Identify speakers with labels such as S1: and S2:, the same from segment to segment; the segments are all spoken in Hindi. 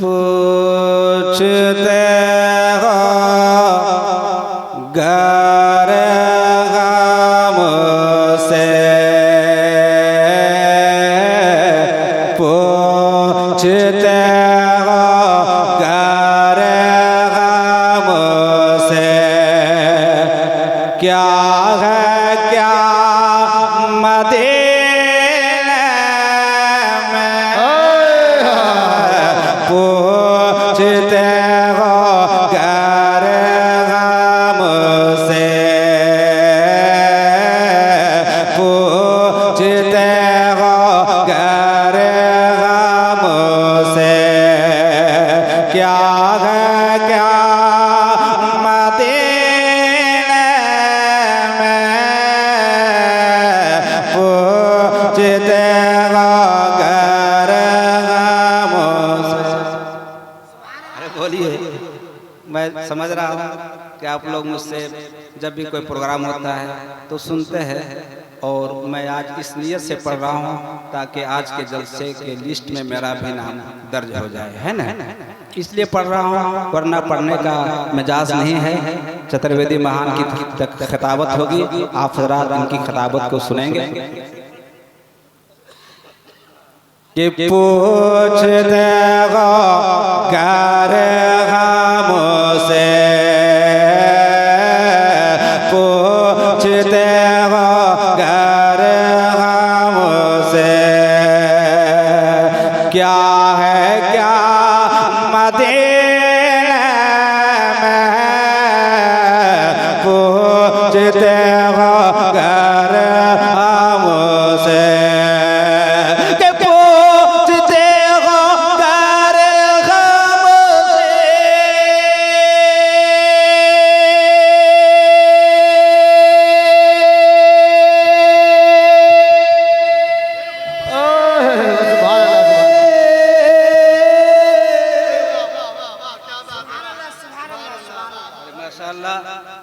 S1: पूछते हो घर हमसे, पूछते हो घर हमसे, क्या है क्या मदीने में, पूछते हो घर हमसे, पूछते हो घर हमसे, क्या है क्या मदीने में, पूछते हो घर हमसे। अरे बोलिए, मैं समझ रहा हूँ कि आप लोग मुझसे जब भी कोई प्रोग्राम होता है तो सुनते हैं, और मैं आज इस नियत से पढ़ रहा हूँ ताकि आज के जलसे के लिस्ट में मेरा भी नाम दर्ज हो जाए, है ना, इसलिए पढ़ रहा हूँ, वरना पढ़ने का मिजाज नहीं है। चतुर्वेदी महान की खिताबत होगी, आप हज़रात उनकी खिताबत को सुनेंगे कि पूछते हो घर हमसे, पूछते हो घर हमसे, क्या है क्या मदीने में, पूछते हो घर हमसे,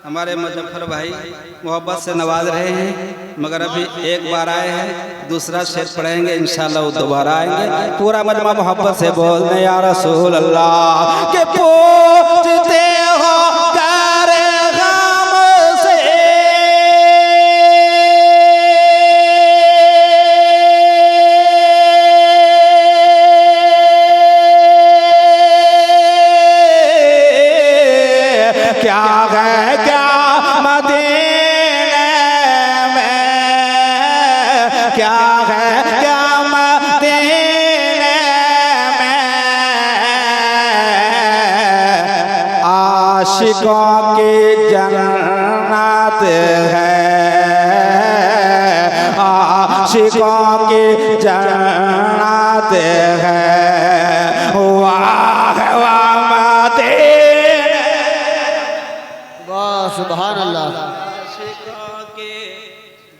S1: हमारे मुजफ्फर भाई मोहब्बत से नवाज रहे हैं, मगर अभी एक बार आए हैं, दूसरा शेर पढ़ेंगे इंशाल्लाह वो दोबारा आएंगे। पूरा मजमा मोहब्बत से बोलने या रसूल अल्लाह के पूछते हो घर हमसे, क्या है क्या मदीने में, क्या है क्या मदीने में, आशिकों की जन्नत है, आशिकों की जन्नत है, वाह वाह मदीने,
S2: वाह सुभान अल्लाह,
S1: आशिकों की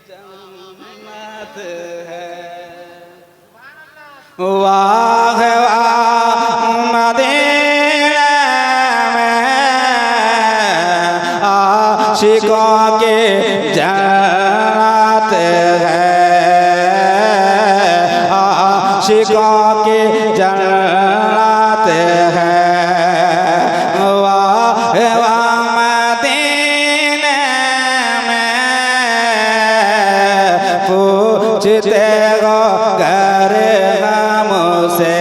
S1: जन्नत है, वाह वाह मदीने में, आशिकों की जन्नत है, आशिकों की जन्नत है, वाह वाह मदीने में, पूछते हो घर हमसे।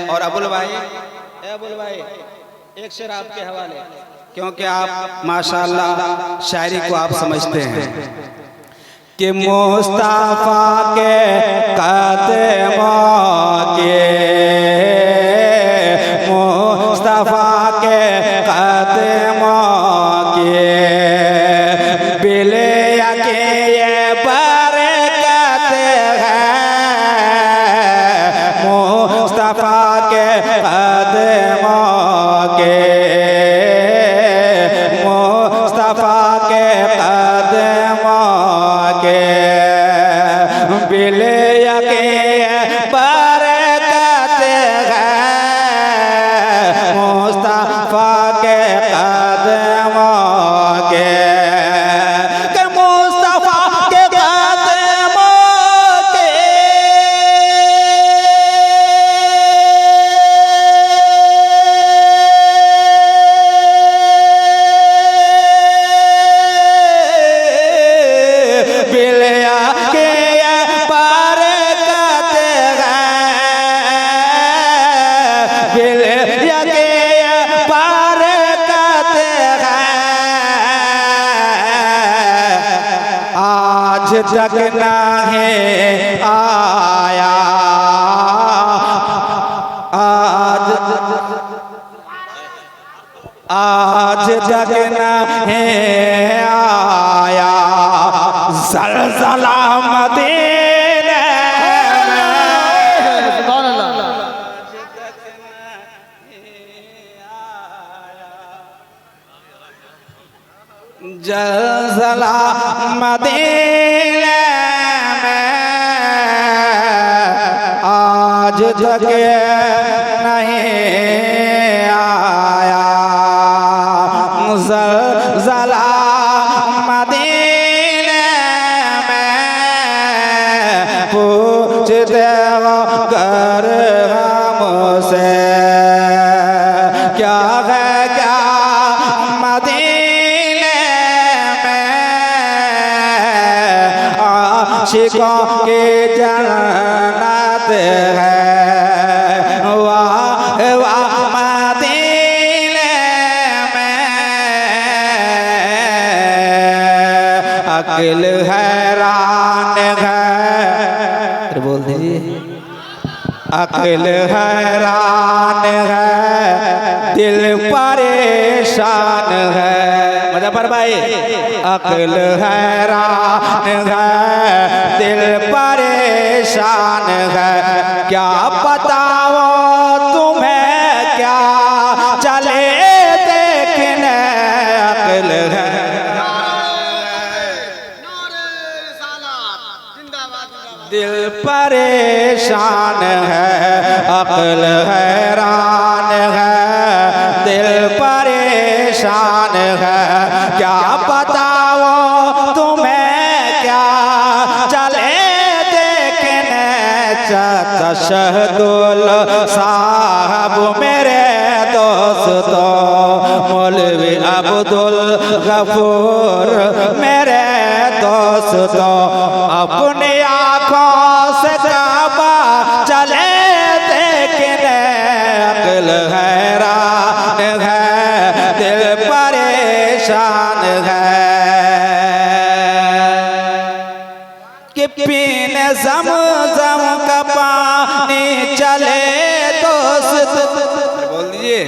S1: और अबुल भाई, एक शेर आपके हवाले, क्योंकि आप माशाल्लाह शायरी को आप समझते हैं कि मुस्तफा के कदमों के, मुस्तफा के कदमों के, बिले के ये बरकत है, मुस्तफा के कदमों के, मुस्तफा के कदमों के, बिले के बरकत है, मुस्तफा के कदमों के, मुस्तफा के कदमों के, तक नहीं आया, आज तक नहीं आया ज़लज़ला मदीने में।
S2: सुभान अल्लाह।
S1: ज़लज़ला मदीने में आज तक नहीं आया, ज़लज़ला मदीने में पूछते अगर हमसे क्या है क्या मदीने में आशिकों की जन्नत है, वाह वाह मदीने में अक़ल हैरान है, बोल दीजिए अक़ल हैरान है, दिल परेशान है। मुजफ्फर भाई अक़ल हैरान है, दिल परेशान है, क्या बताओ तुम्हें क्या चले देखने अक़ल है। दिल परेशान है, अक़ल हैरान है, दिल परेशान है, क्या बताओ तुम्हें क्या चले देखने। तशहदुल साहब मेरे दोस्तों, मौलवी अब्दुल गफूर मेरे दोस्तों, अपनी आँखों से काबा चले देखने अक़ल हैरान है, दिल परेशान है। कि पीने ज़मज़म का पानी चले दोस्त, बोल दीजिए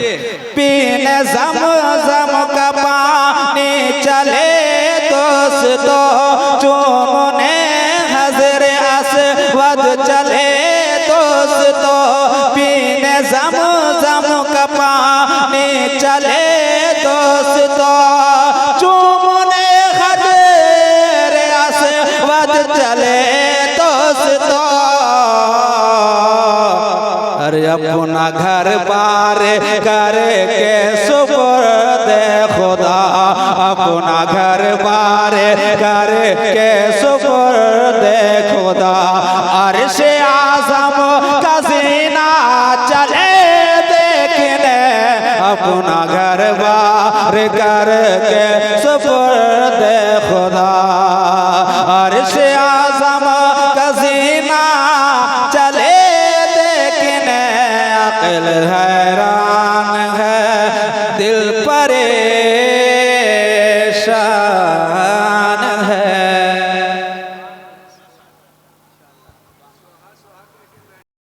S1: पीने ज़मज़म का पानी चले दोस्तों, चूमने हज़र अस्वद चले दोस्तों, पीने ज़मज़म का पानी चले दोस्तों, चूमने हज़र अस्वद चले दोस्तों। अरे अपना घर बार करके सुपुर्दे खुदा, अपना घर बार करके सुपुर्दे खुदा, अर्श आज़म का सीना चले देखने, अपना घर बार करके सुपुर्दे खुदा, अर्श आज़म का सीना चले देखने अक़ल हैरान है, दिल परेशान